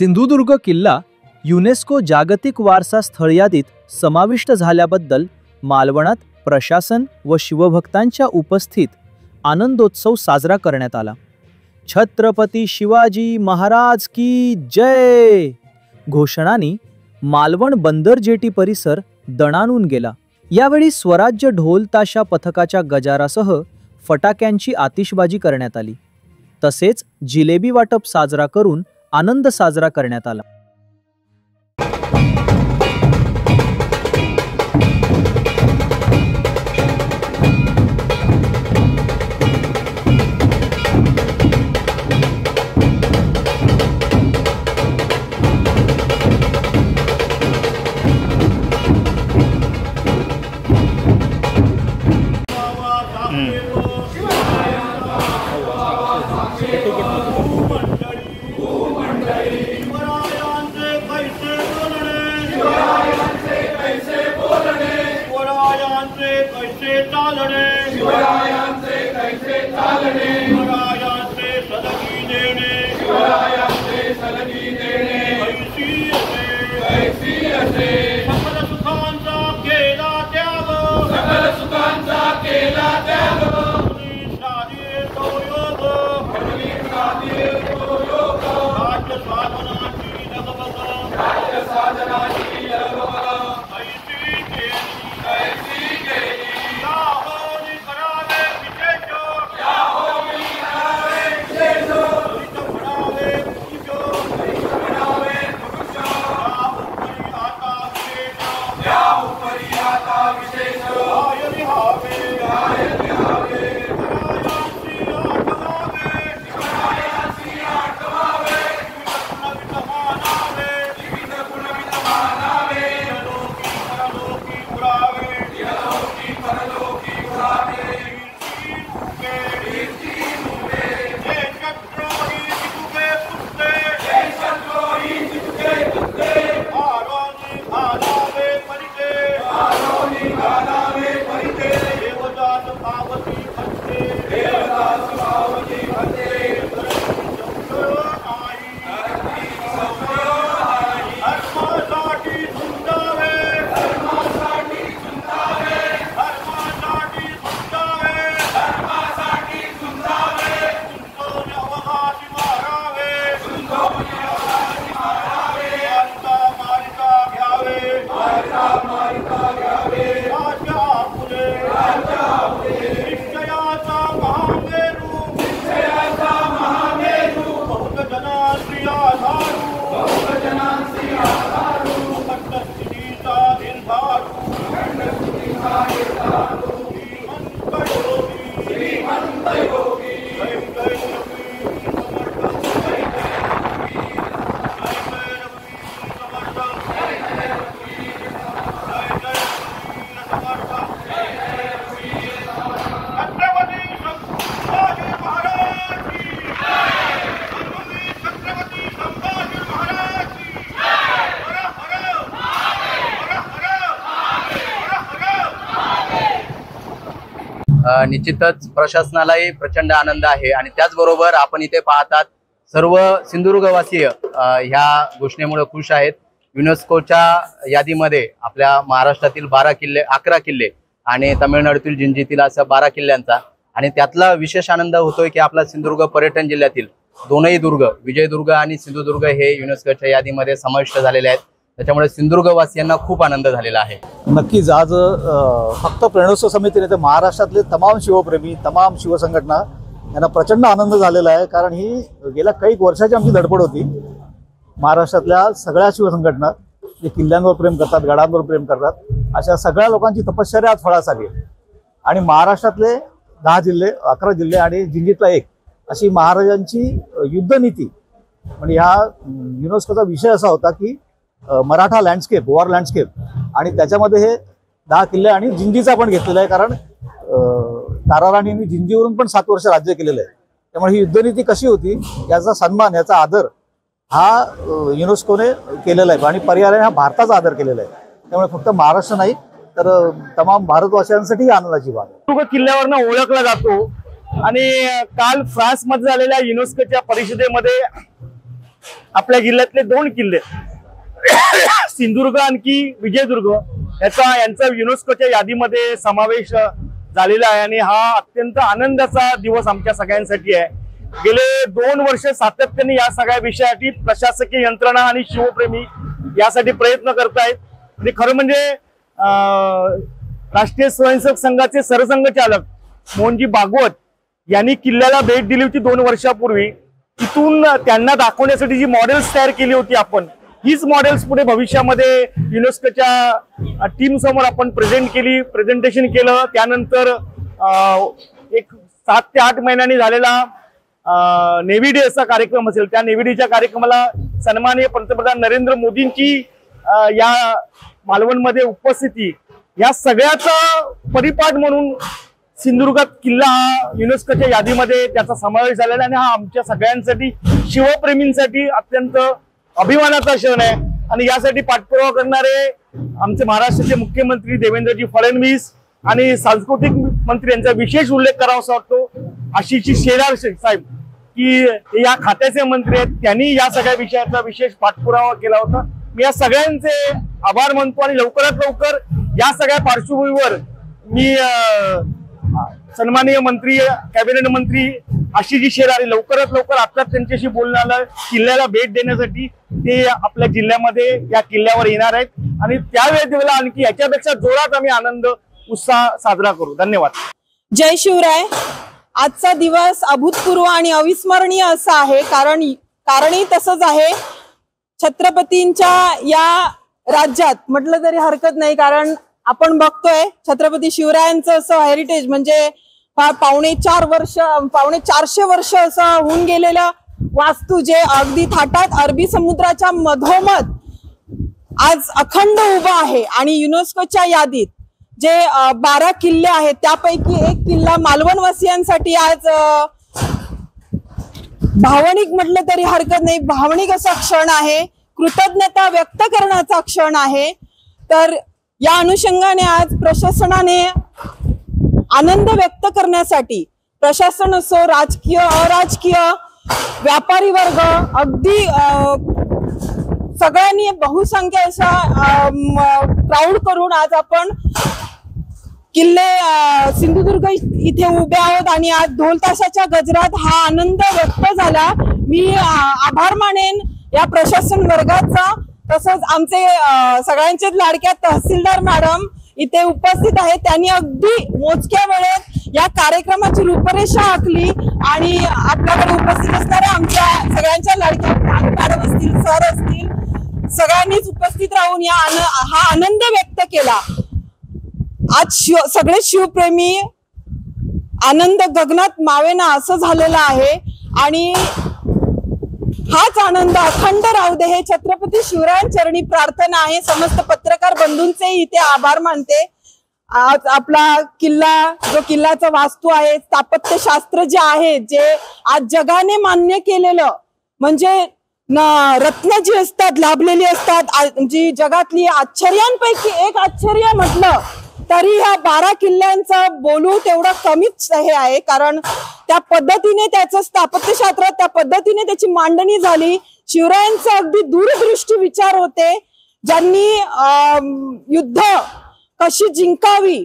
सिंधुदुर्ग किल्ला युनेस्को जागतिक वारसा स्थळ यादीत समाविष्ट झाल्याबद्दल मालवणात प्रशासन व शिवभक्तांच्या उपस्थित आनंदोत्सव साजरा करण्यात आला। छत्रपती शिवाजी महाराज की जय घोषणांनी मालवण बंदर जेटी परिसर दणाणून गेला। यावेळी स्वराज्य ढोल ताशा पथकाच्या गजारासह फटाक्यांची आतिषबाजी करण्यात आली। तसेच जिलेबी वाटप साजरा करून आनंद साजरा करण्यात आला। निश्चितच प्रशासनालाही प्रचंड आनंद आहे आणि त्याचबरोबर आपण इथे पाहतात सर्व सिंधुदुर्गवासीय ह्या घोषणेमुळे खुश आहेत। युनेस्कोच्या यादीमध्ये आपल्या महाराष्ट्रातील 11 किल्ले आणि तामिळनाडूतील जिंजीतील अशा 12 किल्ल्यांचा आणि त्यातला विशेष आनंद होतोय की आपला सिंधुदुर्ग पर्यटन जिल्ह्यातील दोनही दुर्ग विजयदुर्ग आणि सिंधुदुर्ग हे युनेस्कोच्या यादीमध्ये समाविष्ट झालेले आहेत। त्याच्यामुळे सिंधुदुर्गवासियांना खूप आनंद झालेला आहे। नक्कीच आज फक्त प्रणोत्सव समितीने तर महाराष्ट्रातले तमाम शिवप्रेमी तमाम शिवसंघटना यांना प्रचंड आनंद झालेला आहे। कारण ही गेल्या काही वर्षाची आमची धडपड होती। महाराष्ट्रातल्या सगळ्या शिवसंघटना जे किल्ल्यांवर प्रेम करतात गडांवर प्रेम करतात अशा सगळ्या लोकांची तपश्चर्या आज फळास आली आहे आणि महाराष्ट्रातले 10 जिल्हे 11 जिल्हे आणि जिंजीतला 1 अशी महाराजांची युद्धनीती म्हणजे ह्या युनेस्कोचा विषय असा होता की मराठा लँडस्केप वॉर लँडस्केप आणि त्याच्यामध्ये हे 10 किल्ले आणि जिंजीचा पण घेतलेला आहे। कारण ताराराणींनी जिंजीवरून पण 7 वर्ष राज्य केलेलं आहे। त्यामुळे ही युद्धनीती कशी होती याचा सन्मान याचा आदर हा युनेस्कोने केलेला आहे आणि पर्यायाने हा भारताचा आदर केलेला आहे। त्यामुळे फक्त महाराष्ट्र नाही तर तमाम भारतवासियांसाठी आनंदाची बाब आहे। सिंधुदुर्ग किल्ल्यावरनं ओळखला जातो आणि काल फ्रान्स मध्ये झालेल्या युनेस्कोच्या परिषदेमध्ये आपल्या जिल्ह्यातले 2 किल्ले सिंधुदुर्ग आणखी विजयदुर्ग यांचा युनेस्कोच्या यादीमध्ये समावेश झालेला आहे आणि हा अत्यंत आनंदाचा दिवस आमच्या सगळ्यांसाठी आहे। गेले 2 वर्ष सातत्याने या सगळ्या विषयासाठी प्रशासकीय यंत्रणा आणि शिवप्रेमी यासाठी प्रयत्न करतायत। आणि खरं म्हणजे राष्ट्रीय स्वयंसेवक संघाचे सरसंघचालक मोहनजी भागवत यांनी किल्ल्याला भेट दिली होती 2 वर्षापूर्वी। तिथून त्यांना दाखवण्यासाठी जी मॉडेल्स तयार केली होती आपण, हीच मॉडेल्स पुढे भविष्यामध्ये युनेस्कोच्या टीम समोर आपण प्रेझेंटेशन केलं। त्यानंतर एक 7 ते 8 महिन्यांनी झालेला नेव्ही डे असा कार्यक्रम असेल, त्या नेव्ही डेच्या कार्यक्रमाला सन्माननीय पंतप्रधान नरेंद्र मोदींची या मालवणमध्ये उपस्थिती, या सगळ्याचा परिपाठ म्हणून सिंधुदुर्गात किल्ला हा युनेस्कोच्या यादीमध्ये त्याचा समावेश झालेला आणि हा आमच्या सगळ्यांसाठी शिवप्रेमींसाठी अत्यंत अभिमानाचा क्षण आहे। आणि यासाठी पाठपुरावा करणारे आमचे महाराष्ट्राचे मुख्यमंत्री देवेंद्रजी फडणवीस आणि सांस्कृतिक मंत्री यांचा विशेष उल्लेख करावासा वाटतो, आशिष शेलार साहेब की या खात्याचे मंत्री आहेत, त्यांनी या सगळ्या विषयाचा विशेष पाठपुरावा केला होता। मी या सगळ्यांचे आभार मानतो आणि लवकरात लवकर या सगळ्या पार्श्वभूमीवर मी सन्माननीय मंत्री कॅबिनेट मंत्री आशिष शेलार लवकरात लवकर आता त्यांच्याशी बोलण्याला किल्ल्याला भेट देण्यासाठी ते आपल्या जिल्ह्यामध्ये या किल्ल्यावर येणार आहेत आणि त्यावेळेला आणखी याच्यापेक्षा जोरात आम्ही आनंद उत्साह साजरा करू। धन्यवाद। जय शिवराय। आजचा दिवस अभूतपूर्व आणि अविस्मरणीय असा आहे, कारणही तसंच आहे। छत्रपतींच्या या राज्यात म्हटलं तरी हरकत नाही, कारण आपण बघतोय छत्रपती शिवरायांचं असं हेरिटेज म्हणजे 450 वर्ष असं होऊन गेलेलं वास्तू जे अगदी थाटात अरबी समुद्राच्या मधोमध आज अखंड उभा आहे आणि युनेस्कोच्या यादीत जे 12 किल्ले आहेत त्यापैकी एक किल्ला मालवणवासियांसाठी आज भावनिक म्हटलं तरी हरकत नाही, भावनिक असा क्षण आहे, कृतज्ञता व्यक्त करण्याचा क्षण आहे। तर या अनुषंगाने आज प्रशासनाने आनंद व्यक्त करण्यासाठी प्रशासन असो, राजकीय अराजकीय व्यापारी वर्ग अगदी सगळ्यांनी बहुसंख्य असा क्राऊड करून आज आपण किल्ले सिंधुदुर्ग इथे उभे आहोत आणि आज ढोल ताशाच्या गजरात हा आनंद व्यक्त झाला। मी आभार मानेन या प्रशासन वर्गाचा, तसंच आमचे सगळ्यांचेच लाडक्या तहसीलदार मॅडम इथे उपस्थित आहेत, त्यांनी अगदी मोजक्या वेळेत या कार्यक्रमाची रूपरेषा आखली आणि आपल्याकडे उपस्थित असणाऱ्या आमच्या सगळ्यांच्या लाडक्या मॅडम असतील, सर असतील, सगळ्यांनीच उपस्थित राहून हा आनंद व्यक्त केला। आज सगळे शिवप्रेमी आनंद गगनात मावेना असं झालेलं आहे आणि हाच आनंद अखंड राहू दे हे छत्रपती शिवरायांचरणी प्रार्थना आहे। समस्त पत्रकार बंधूंचे इथे आभार मानते। आज आपला किल्ला जो किल्ल्याचा वास्तू आहे, स्थापत्यशास्त्र जे आहे, जे आज जगाने मान्य केलेलं म्हणजे रत्न जी असतात लाभलेली असतात, जी जगातली आश्चर्यांपैकी एक आश्चर्य म्हटलं तरी ह्या 12 किल्ल्यांचं बोलू तेवढं कमीच हे आहे, कारण त्या पद्धतीने त्याचं स्थापत्यशास्त्र त्या पद्धतीने त्याची मांडणी झाली। शिवरायांचे अगदी दूरदृष्टी विचार होते, ज्यांनी युद्ध कशी जिंकावी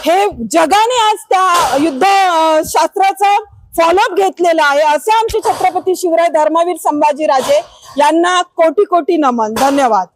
हे जगाने आज त्या युद्ध शास्त्राचा फॉलोअप घेतलेला आहे। असे आमचे छत्रपती शिवराय धर्मवीर संभाजीराजे यांना कोटी कोटी नमन। धन्यवाद।